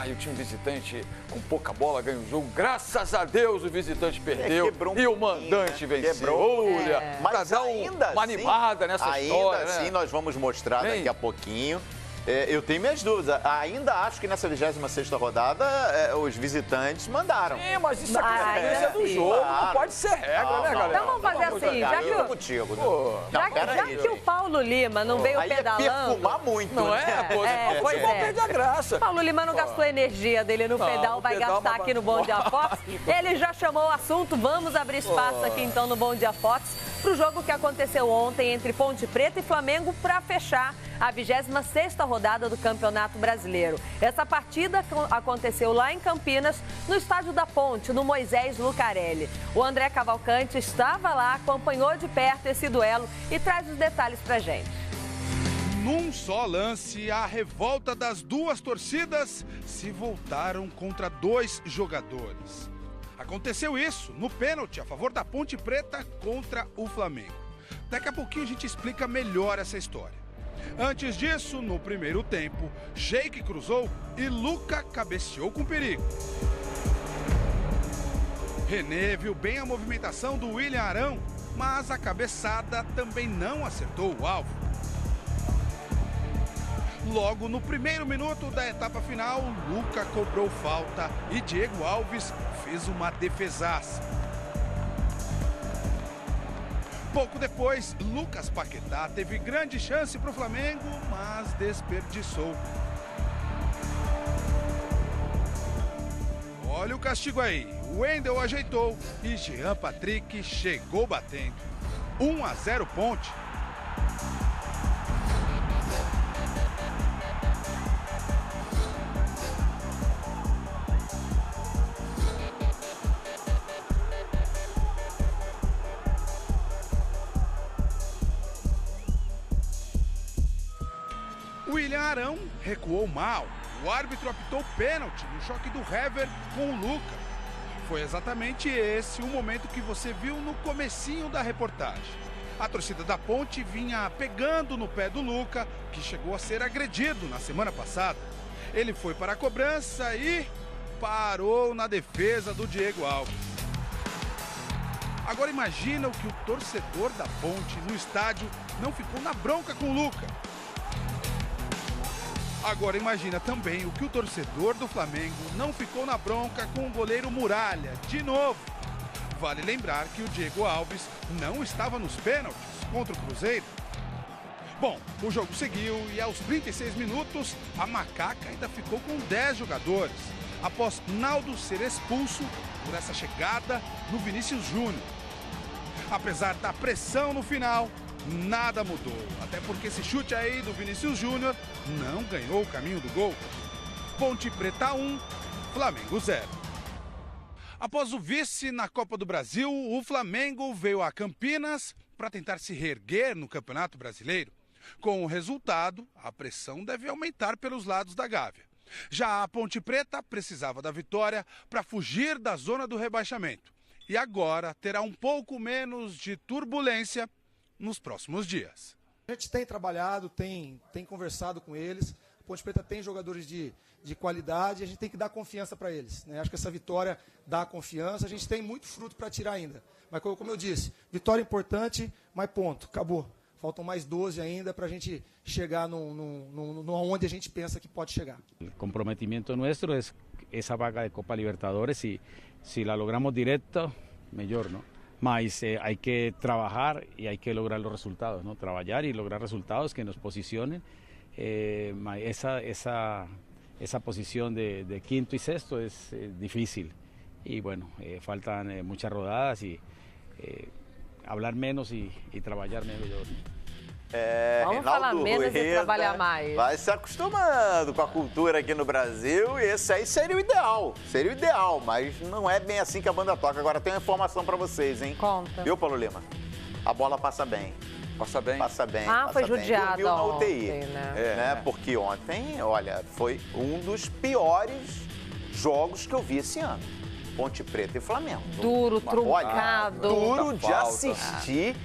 E o time visitante, com pouca bola, ganha o jogo. Graças a Deus o visitante perdeu e o mandante venceu. Olha, mas dar ainda uma assim, animada nessa história, ainda assim, né? nós vamos mostrar daqui a pouquinho. Eu tenho minhas dúvidas. Ainda acho que nessa 26ª rodada os visitantes mandaram. Sim, mas isso é consequência do jogo, não pode ser regra, né, galera? Então vamos fazer assim, já que o Paulo Lima não veio pedalando... Aí ia perfumar muito, não é? Pois é. Perde a graça. Paulo Lima não gastou a energia dele no pedal, vai gastar aqui no Bom Dia Fox. Ele já chamou o assunto, vamos abrir espaço aqui então no Bom Dia Fox para o jogo que aconteceu ontem entre Ponte Preta e Flamengo para fechar a 26ª rodada do Campeonato Brasileiro. Essa partida aconteceu lá em Campinas, no estádio da Ponte, no Moisés Lucarelli. O André Cavalcante estava lá, acompanhou de perto esse duelo e traz os detalhes pra gente. Num só lance, a revolta das duas torcidas se voltaram contra dois jogadores. Aconteceu isso no pênalti a favor da Ponte Preta contra o Flamengo. Daqui a pouquinho a gente explica melhor essa história. Antes disso, no primeiro tempo, Sheik cruzou e Luca cabeceou com perigo. René viu bem a movimentação do William Arão, mas a cabeçada também não acertou o alvo. Logo no primeiro minuto da etapa final, Luca cobrou falta e Diego Alves fez uma defesaça. Pouco depois, Lucas Paquetá teve grande chance para o Flamengo, mas desperdiçou. Olha o castigo aí. O Wendel ajeitou e Jean Patrick chegou batendo. 1-0 Ponte. William Arão recuou mal. O árbitro apitou pênalti no choque do Hever com o Luca. Foi exatamente esse o momento que você viu no comecinho da reportagem. A torcida da Ponte vinha pegando no pé do Luca, que chegou a ser agredido na semana passada. Ele foi para a cobrança e parou na defesa do Diego Alves. Agora imagina o que o torcedor da Ponte no estádio não ficou na bronca com o Luca. Agora imagina também o que o torcedor do Flamengo não ficou na bronca com o goleiro Muralha, de novo. Vale lembrar que o Diego Alves não estava nos pênaltis contra o Cruzeiro. Bom, o jogo seguiu e aos 36 minutos, a Macaca ainda ficou com 10 jogadores, após Naldo ser expulso por essa chegada no Vinícius Júnior. Apesar da pressão no final, nada mudou, até porque esse chute aí do Vinícius Júnior não ganhou o caminho do gol. Ponte Preta 1, Flamengo 0. Após o vice na Copa do Brasil, o Flamengo veio a Campinas para tentar se reerguer no Campeonato Brasileiro. Com o resultado, a pressão deve aumentar pelos lados da Gávea. Já a Ponte Preta precisava da vitória para fugir da zona do rebaixamento. E agora terá um pouco menos de turbulência nos próximos dias. A gente tem trabalhado, tem conversado com eles. A Ponte Preta tem jogadores de qualidade e a gente tem que dar confiança para eles, né? Acho que essa vitória dá confiança. A gente tem muito fruto para tirar ainda. Mas como eu disse, vitória importante, mas ponto, acabou. Faltam mais 12 ainda para a gente chegar no onde a gente pensa que pode chegar. O comprometimento nosso é essa vaga de Copa Libertadores e se la logramos directo, melhor, não? Mas hay que trabajar y hay que lograr los resultados, ¿no? Trabajar y lograr resultados que nos posicionen. Esa posición de quinto y sexto es difícil. Y bueno, faltan muchas rodadas y hablar menos y trabalhar melhor. Vamos falar menos e trabalhar mais. Vai se acostumando com a cultura aqui no Brasil e esse aí seria o ideal. Seria o ideal, mas não é bem assim que a banda toca. Agora tem uma informação pra vocês, hein? Conta. Viu, Paulo Lima? A bola passa bem. Passa bem? Passa bem. Ah, passa foi bem. judiado na UTI, ontem, né? Porque ontem, olha, foi um dos piores jogos que eu vi esse ano. Ponte Preta e Flamengo. Duro, truncado. Olha, duro de assistir.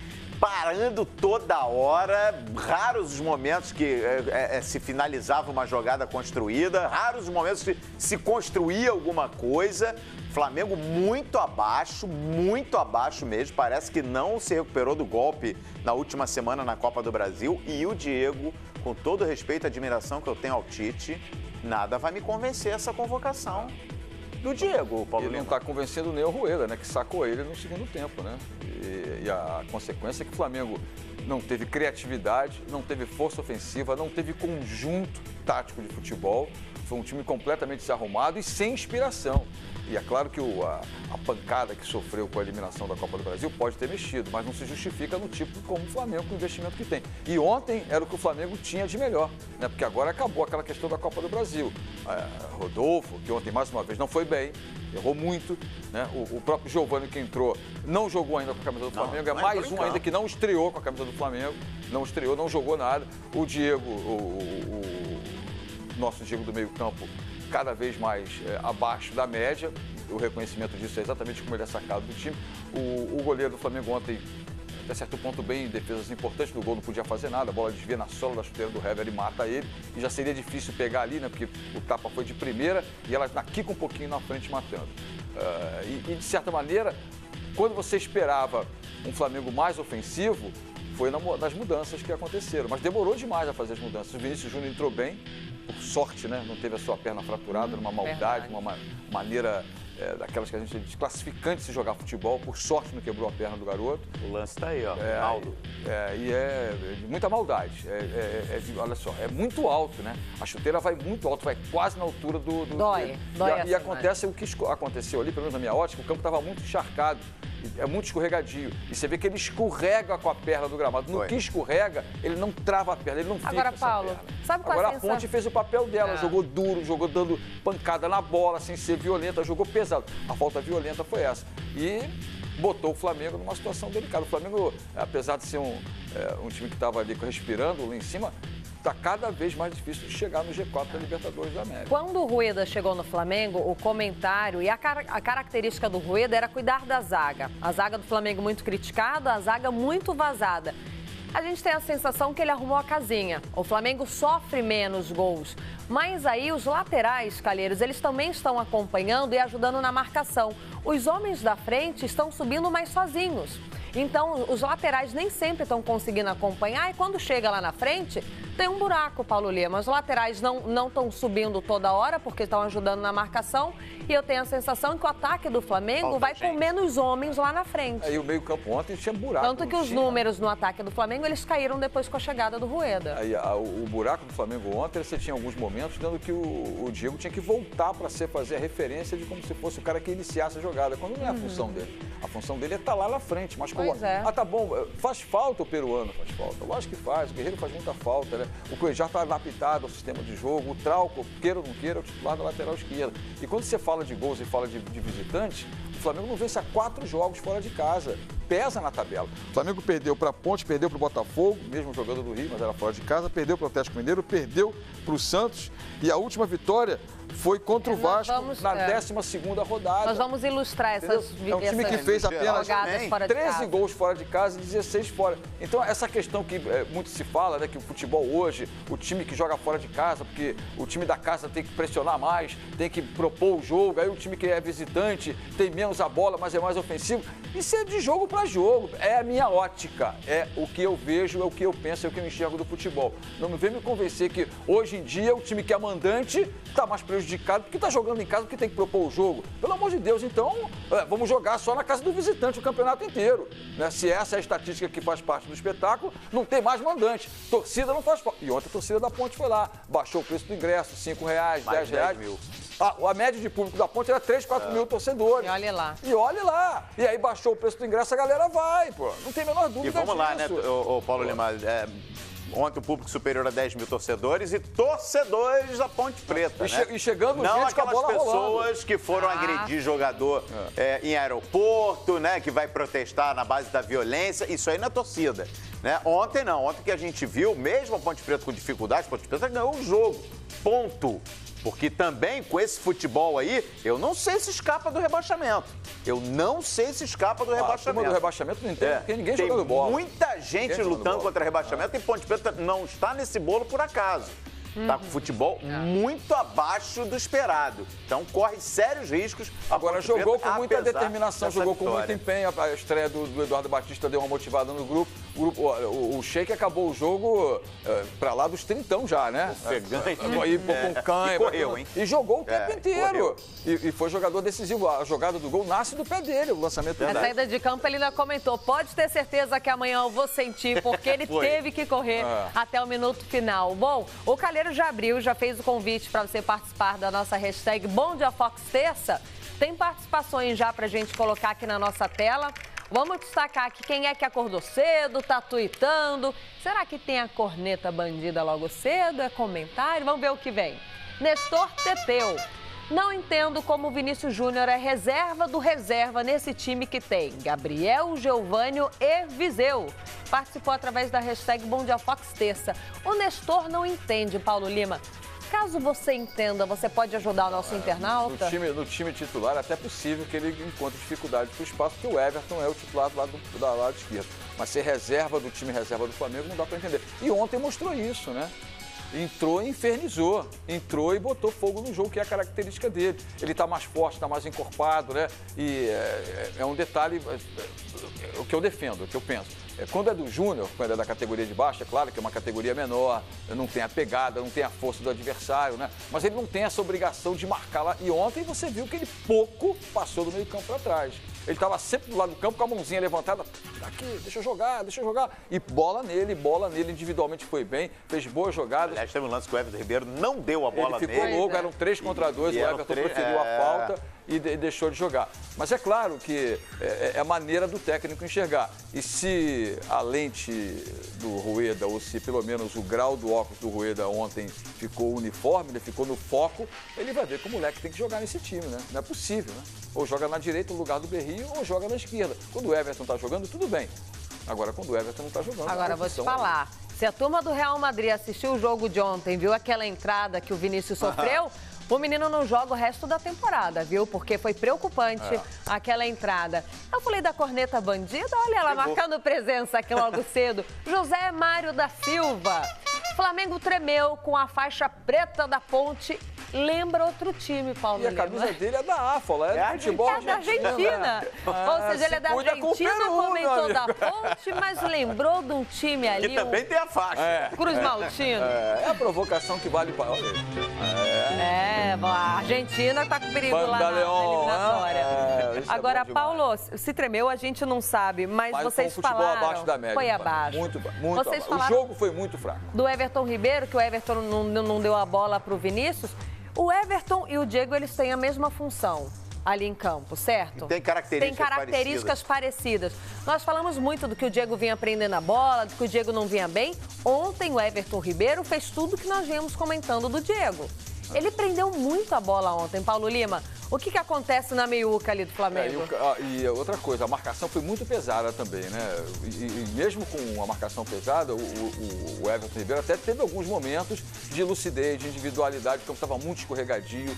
parando toda hora, raros os momentos que se finalizava uma jogada construída, raros os momentos que se construía alguma coisa. Flamengo muito abaixo mesmo, parece que não se recuperou do golpe na última semana na Copa do Brasil. E o Diego, com todo o respeito e admiração que eu tenho ao Tite, nada vai me convencer essa convocação do Diego, Paulo Ele Lima. não está convencendo nem o Rueda, né? Que sacou ele no segundo tempo, né? E a consequência é que o Flamengo não teve criatividade, não teve força ofensiva, não teve conjunto tático de futebol. Foi um time completamente desarrumado e sem inspiração. E é claro que a pancada que sofreu com a eliminação da Copa do Brasil pode ter mexido, mas não se justifica no tipo como o Flamengo, com o investimento que tem. E ontem era o que o Flamengo tinha de melhor, né? Porque agora acabou aquela questão da Copa do Brasil. Rodolfo, que ontem mais uma vez não foi bem, errou muito, né? O próprio Giovani que entrou não jogou ainda com a camisa do Flamengo, é mais um ainda que não estreou com a camisa do Flamengo, não estreou, não jogou nada. O Diego, nosso Diego do meio-campo, cada vez mais abaixo da média. O reconhecimento disso é exatamente como ele é sacado do time. O goleiro do Flamengo ontem, até certo ponto, bem em defesas importantes do gol, não podia fazer nada. A bola desvia na sola da chuteira do Hever e mata ele. E já seria difícil pegar ali, né? Porque o tapa foi de primeira e ela quica um pouquinho na frente matando. E de certa maneira, quando você esperava um Flamengo mais ofensivo, foi nas mudanças que aconteceram. Mas demorou demais a fazer as mudanças. O Vinícius Júnior entrou bem, por sorte, né? Não teve a sua perna fraturada, numa maldade, uma maneira daquelas que a gente é desclassificante de se jogar futebol. Por sorte não quebrou a perna do garoto. O lance tá aí, ó, Ronaldo. E é de muita maldade. Olha só, é muito alto, né? A chuteira vai muito alto, vai quase na altura do... Dói e acontece o que aconteceu ali, pelo menos na minha ótica, o campo estava muito encharcado. É muito escorregadio. E você vê que ele escorrega com a perna do gramado. No que escorrega, ele não trava a perna, ele não fica Agora, Paulo, sabe qual Agora a Ponte fez o papel dela, jogou duro, jogou dando pancada na bola, sem ser violenta, jogou pesado. A falta violenta foi essa. E botou o Flamengo numa situação delicada. O Flamengo, apesar de ser um time que estava ali respirando lá em cima, está cada vez mais difícil de chegar no G4 da Libertadores da América. Quando o Rueda chegou no Flamengo, o comentário e a característica do Rueda era cuidar da zaga. A zaga do Flamengo muito criticada, a zaga muito vazada. A gente tem a sensação que ele arrumou a casinha. O Flamengo sofre menos gols. Mas aí os laterais, Calheiros, eles também estão acompanhando e ajudando na marcação. Os homens da frente estão subindo mais sozinhos. Então, os laterais nem sempre estão conseguindo acompanhar e quando chega lá na frente, tem um buraco, Paulo Lima. Os laterais não estão subindo toda hora porque estão ajudando na marcação e eu tenho a sensação que o ataque do Flamengo vai com menos homens lá na frente. Aí o meio-campo ontem tinha buraco. Tanto que os números no ataque do Flamengo, eles caíram depois com a chegada do Rueda. Aí o buraco do Flamengo ontem, você tinha alguns momentos dando que o Diego tinha que voltar para fazer a referência de como se fosse o cara que iniciasse a jogada, quando não é a função dele. A função dele é estar lá na frente, mas Pois é. tá bom, faz falta o peruano, faz falta. Lógico que faz, o Guerreiro faz muita falta, né? O Cuejá está adaptado ao sistema de jogo, o Trauco, queira ou não queira, é o titular da lateral esquerda. E quando você fala de gols e fala de visitante, o Flamengo não vence há 4 jogos fora de casa. Pesa na tabela. O Flamengo perdeu para a Ponte, perdeu para o Botafogo, mesmo jogando do Rio, mas era fora de casa, perdeu para o Atlético Mineiro, perdeu para o Santos e a última vitória foi contra o Vasco na 12ª rodada. Nós vamos ilustrar essas É um time que fez apenas fora de 13 casa. gols fora de casa e 16 fora. Então, essa questão que muito se fala, né, que o futebol hoje, o time que joga fora de casa, porque o time da casa tem que pressionar mais, tem que propor o jogo, aí o time que é visitante tem menos a bola, mas é mais ofensivo. Isso é de jogo para jogo. É a minha ótica, é o que eu vejo, é o que eu penso, é o que eu enxergo do futebol. Não vem me convencer que hoje em dia o time que é mandante está mais prejudicado porque está jogando em casa, porque tem que propor o jogo. Pelo amor de Deus, então vamos jogar só na casa do visitante o campeonato inteiro. Né? Se essa é a estatística que faz parte do espetáculo, não tem mais mandante. Torcida não faz parte. E ontem a torcida da Ponte foi lá, baixou o preço do ingresso, R$5, R$10. A média de público da Ponte era 3, 4 mil torcedores. E olha lá. E olha lá. E aí baixou o preço do ingresso, a galera vai, pô. Não tem a menor dúvida disso. E vamos lá, né, Paulo Lima? Ontem o público superior a 10 mil torcedores e torcedores da Ponte Preta, né? E chegando não gente com a aquelas bola pessoas rolando. que foram agredir jogador em aeroporto, né? Que vai protestar na base da violência. Isso aí na torcida, né? Ontem não. Ontem que a gente viu, mesmo a Ponte Preta com dificuldade, a Ponte Preta ganhou o jogo. Ponto. Porque também, com esse futebol aí, eu não sei se escapa do rebaixamento. Eu não sei se escapa do rebaixamento. Do rebaixamento não entende, porque ninguém jogando bola. Tem muita gente lutando contra rebaixamento e Ponte Preta não está nesse bolo por acaso. Está com futebol muito abaixo do esperado. Então corre sérios riscos. Agora jogou com muita determinação, jogou com muito empenho. A estreia do Eduardo Batista deu uma motivada no grupo. O Sheik acabou o jogo para lá dos 30 já, né? Ofegante. Com canha. E correu, hein? E jogou o tempo inteiro. E foi jogador decisivo. A jogada do gol nasce do pé dele, o lançamento A saída de campo, ele ainda comentou, pode ter certeza que amanhã eu vou sentir, porque ele teve que correr até o minuto final. Bom, o Calheiro já abriu, já fez o convite para você participar da nossa hashtag Bom Dia Fox Terça. Tem participações já para a gente colocar aqui na nossa tela. Vamos destacar aqui quem é que acordou cedo, tá tuitando. Será que tem a corneta bandida logo cedo? É comentário? Vamos ver o que vem. Nestor Teteu. Não entendo como o Vinícius Júnior é reserva do reserva nesse time que tem Gabriel, Geovânio e Viseu. Participou através da hashtag Bom Dia Fox Terça. O Nestor não entende, Paulo Lima. Caso você entenda, você pode ajudar o nosso internauta? No time titular é até possível que ele encontre dificuldade para o espaço, porque o Everton é o titular do lado esquerdo. Mas ser reserva do time reserva do Flamengo não dá para entender. E ontem mostrou isso, né? Entrou e infernizou, entrou e botou fogo no jogo, que é a característica dele. Ele está mais forte, está mais encorpado, né? E é um detalhe, o que eu defendo, o que eu penso. Quando é do Júnior, quando é da categoria de baixo, é claro que é uma categoria menor, não tem a pegada, não tem a força do adversário, né? Mas ele não tem essa obrigação de marcar lá. E ontem você viu que ele pouco passou do meio campo para trás. Ele estava sempre do lado do campo com a mãozinha levantada. Aqui, deixa eu jogar. E bola nele, individualmente foi bem, fez boas jogadas. Aliás, teve um lance que o Everton Ribeiro não deu a bola nele. Ele ficou louco, eram 3 contra 2, o Everton preferiu a falta e deixou de jogar. Mas é claro que é a maneira do técnico enxergar. E se a lente do Rueda, ou se pelo menos o grau do óculos do Rueda ontem ficou uniforme, ele ficou no foco, ele vai ver que o moleque tem que jogar nesse time, né? Não é possível, né? Ou joga na direita no lugar do Berrio, ou joga na esquerda. Quando o Everton tá jogando, tudo bem. Agora, quando o Everton não tá jogando... Agora, vou te falar. Se a turma do Real Madrid assistiu o jogo de ontem, viu aquela entrada que o Vinícius sofreu, o menino não joga o resto da temporada, viu? Porque foi preocupante aquela entrada. Eu falei da corneta bandida, olha ela marcando presença aqui logo cedo. José Mário da Silva. Flamengo tremeu com a faixa preta da Ponte. Lembra outro time, Paulo Lima. E a camisa dele é da AFA, é do futebol da Argentina. Ou seja, ele é da Argentina, comentou da Ponte, mas lembrou de um time ali. Que também tem a faixa. Cruz Maltino. É a provocação que vale para... Olha aí. A Argentina tá com perigo lá na eliminatória. Agora, Paulo, se tremeu, a gente não sabe, mas vocês foi um futebol falaram... abaixo da média. Foi abaixo. Muito vocês abaixo. O jogo foi muito fraco. Do Everton Ribeiro, que o Everton não deu a bola pro Vinícius. O Everton e o Diego, eles têm a mesma função ali em campo, certo? Tem características parecidas. Nós falamos muito do que o Diego vinha aprendendo a bola, do que o Diego não vinha bem. Ontem o Everton Ribeiro fez tudo que nós viemos comentando do Diego. Ele prendeu muito a bola ontem, Paulo Lima. O que acontece na meiuca ali do Flamengo? E outra coisa, a marcação foi muito pesada também, né? E mesmo com a marcação pesada, o Everton Ribeiro até teve alguns momentos de lucidez, de individualidade, o campo estava muito escorregadio,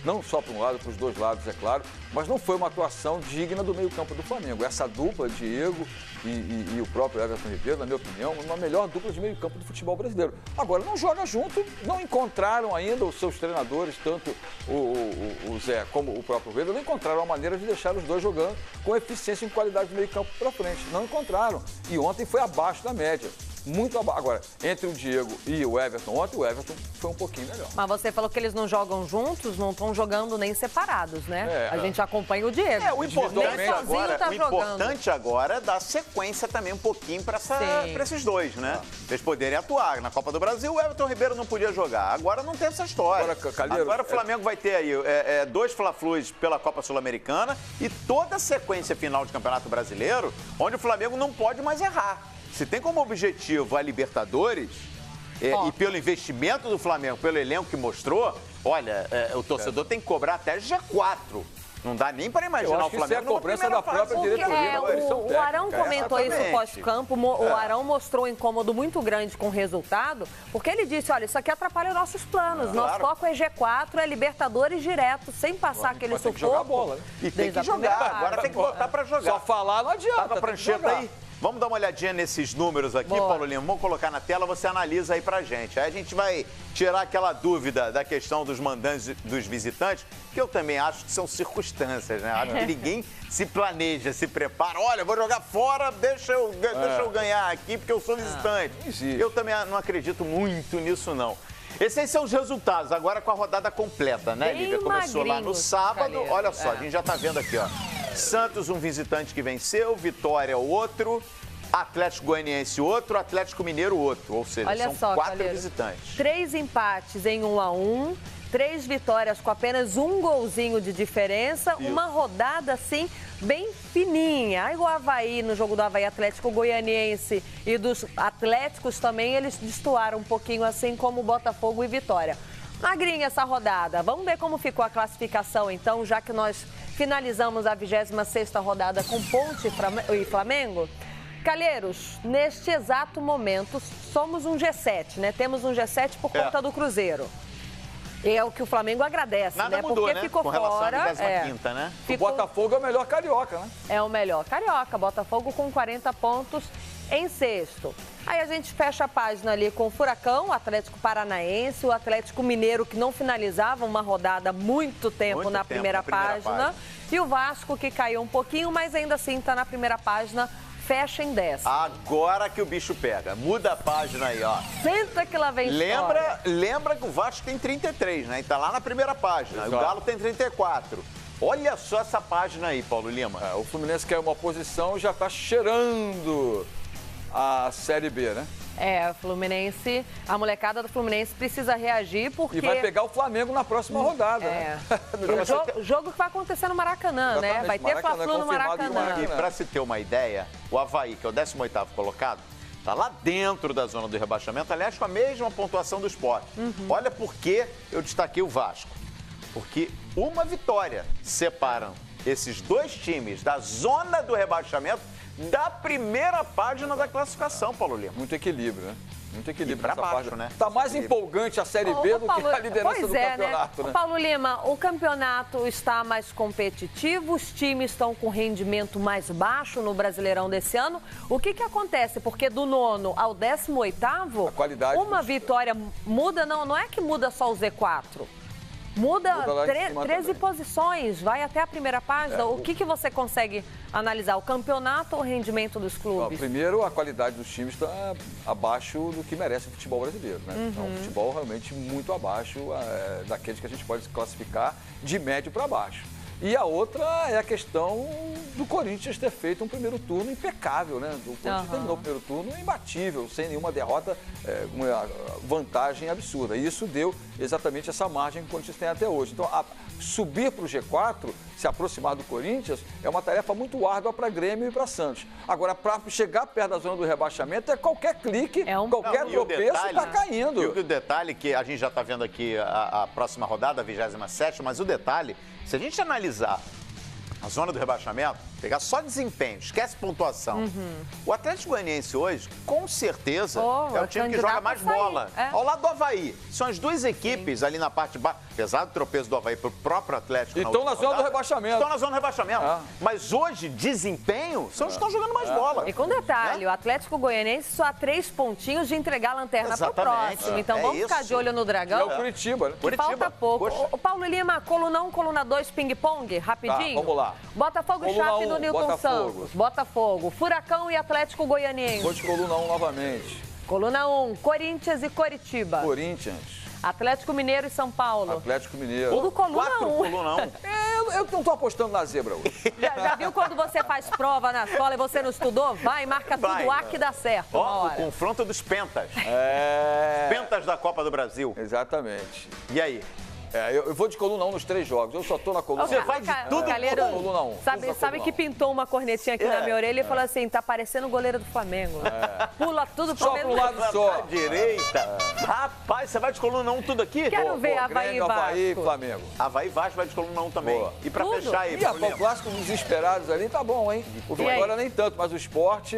não só para um lado, para os dois lados, é claro, mas não foi uma atuação digna do meio-campo do Flamengo. Essa dupla, Diego e o próprio Everton Ribeiro, na minha opinião, uma melhor dupla de meio-campo do futebol brasileiro. Agora, não joga junto, não encontraram ainda os seus treinadores, tanto o Zé como o próprio Rueda, não encontraram a maneira de deixar os dois jogando com eficiência e qualidade do meio-campo para frente. Não encontraram. E ontem foi abaixo da média. Muito abaixo. Agora, entre o Diego e o Everton, ontem o Everton foi um pouquinho melhor. Mas você falou que eles não jogam juntos, não estão jogando nem separados, né? A gente acompanha o Diego. O importante agora é dar sequência também um pouquinho para esses dois, né? Eles poderem atuar. Na Copa do Brasil, o Everton Ribeiro não podia jogar. Agora não tem essa história. Agora o Flamengo vai ter aí 2 Fla-Flus pela Copa Sul-Americana e toda a sequência final de Campeonato Brasileiro, onde o Flamengo não pode mais errar. Se tem como objetivo a Libertadores, e pelo investimento do Flamengo, pelo elenco que mostrou, olha, o torcedor tem que cobrar até G4 Não dá nem para imaginar o Flamengo. Isso é a cobrança da própria diretoria. O Arão comentou isso pós-campo. O Arão mostrou um incômodo muito grande com o resultado, porque ele disse, olha, isso aqui atrapalha nossos planos. Nosso foco é G4, é Libertadores direto, sem passar aquele sufoco. Tem que jogar bola, né? E tem que jogar. Agora tem que botar para jogar. Só falar não adianta. Tá com a prancheta aí? Vamos dar uma olhadinha nesses números aqui, Paulo Lima. Vamos colocar na tela, você analisa aí pra gente. Aí a gente vai tirar aquela dúvida da questão dos mandantes e dos visitantes, que eu também acho que são circunstâncias, né? Acho que ninguém se planeja, se prepara. Olha, vou jogar fora, deixa eu ganhar aqui, porque eu sou visitante. Eu também não acredito muito nisso, não. Esses são os resultados, agora com a rodada completa, né, Lívia? Começou lá no sábado, olha só, a gente já tá vendo aqui, ó. Santos, um visitante que venceu, Vitória, outro, Atlético Goianiense, outro, Atlético Mineiro, outro. Ou seja, olha são só, 4 Calheiro, visitantes. 3 empates em 1-1, 3 vitórias com apenas um golzinho de diferença, uma rodada, assim, bem fininha. Aí o Avaí, no jogo do Avaí Atlético Goianiense e dos Atléticos também, eles destoaram um pouquinho, assim como Botafogo e Vitória. Magrinha essa rodada. Vamos ver como ficou a classificação, então, já que nós finalizamos a 26ª rodada com Ponte e Flamengo. Calheiros, neste exato momento, somos um G7, né? Temos um G7 por conta do Cruzeiro. É o que o Flamengo agradece, Nada né? mudou, Porque né? ficou com relação fora. à 25ª, né? O Botafogo é o melhor carioca, né? É o melhor carioca. Botafogo com 40 pontos em sexto. Aí a gente fecha a página ali com o Furacão, o Atlético Paranaense, o Atlético Mineiro, que não finalizava uma rodada há muito tempo na primeira página. E o Vasco, que caiu um pouquinho, mas ainda assim está na primeira página. Fecha em 10. Agora que o bicho pega. Muda a página aí, ó. Senta que lá vem Lembra que o Vasco tem 33, né? E tá lá na primeira página. Exato. O Galo tem 34. Olha só essa página aí, Paulo Lima. O Fluminense quer uma posição e já tá cheirando a Série B, né? O Fluminense, a molecada do Fluminense precisa reagir porque... E vai pegar o Flamengo na próxima rodada. Né? O jogo que vai acontecer no Maracanã, exatamente, né? Vai ter Fla-Flu no Maracanã. E para se ter uma ideia, o Avaí, que é o 18º colocado, tá lá dentro da zona do rebaixamento, aliás, com a mesma pontuação do Sport. Olha por que eu destaquei o Vasco. Porque uma vitória separa esses dois times da zona do rebaixamento da primeira página da classificação, Paulo Lima. Muito equilíbrio, né? Muito equilíbrio nessa página. Né? Tá mais empolgante a Série B do que a liderança do campeonato, né? Paulo Lima, o campeonato está mais competitivo, os times estão com rendimento mais baixo no Brasileirão desse ano. O que acontece? Porque do 9º ao 18º, a qualidade uma vitória muda, não é que muda só o Z4. Muda 13 posições, vai até a primeira página. O que você consegue analisar? O campeonato ou o rendimento dos clubes? Primeiro, a qualidade dos times está abaixo do que merece o futebol brasileiro, né? Então, o futebol realmente muito abaixo daqueles que a gente pode classificar de médio para baixo. E a outra é a questão do Corinthians ter feito um primeiro turno impecável, né? O Corinthians terminou o primeiro turno imbatível, sem nenhuma derrota, uma vantagem absurda. E isso deu exatamente essa margem que o Corinthians tem até hoje. Então, subir para o G4, se aproximar do Corinthians, é uma tarefa muito árdua para Grêmio e para Santos. Agora, para chegar perto da zona do rebaixamento, qualquer clique, qualquer tropeço está caindo. E o detalhe que a gente já está vendo aqui a próxima rodada, a 27ª, mas o detalhe, se a gente analisar a zona do rebaixamento, pegar só desempenho, esquece pontuação. O Atlético Goianiense hoje, com certeza, é o time que joga mais bola. Ao lado do Avaí. São as duas equipes ali na parte de baixo. Apesar do tropeço do Avaí pro próprio Atlético. E estão na zona do rebaixamento. Estão na zona do rebaixamento. Mas hoje, desempenho, são os que estão jogando mais bola. E com detalhe, o Atlético Goianiense só há 3 pontinhos de entregar a lanterna pro próximo. Então vamos ficar de olho no Dragão. É o Curitiba, né? Falta pouco. O Paulo Lima, coluna 1, coluna 2, ping-pong, rapidinho. Vamos lá. Botafogo e Chape no Newton Santos. Botafogo. Furacão e Atlético Goianiense. Vou de coluna 1 novamente. Coluna 1, Corinthians e Coritiba. Corinthians. Atlético Mineiro e São Paulo. Atlético Mineiro. Tudo coluna 1. Coluna 1. Eu não tô apostando na zebra hoje. Já viu quando você faz prova na escola e você não estudou? Vai, marca tudo A que dá certo. O confronto dos pentas. Pentas da Copa do Brasil. Exatamente. E aí? Eu vou de coluna 1 nos 3 jogos. Eu só tô na coluna 1. Você vai de tudo Calheiro, coluna 1. Sabe que pintou uma cornetinha aqui na minha orelha e falou assim, tá parecendo o goleiro do Flamengo. Pula tudo pro Só pro lado só. Direita. Rapaz, você vai de coluna 1 tudo aqui? Quero ver Avaí e Vasco. Avaí e Flamengo. Avaí e Vasco vai de coluna 1 também. Boa. E pra Tudo. fechar aí, E o clássico dos desesperados ali tá bom, hein? O Vitória nem tanto, mas o Sport...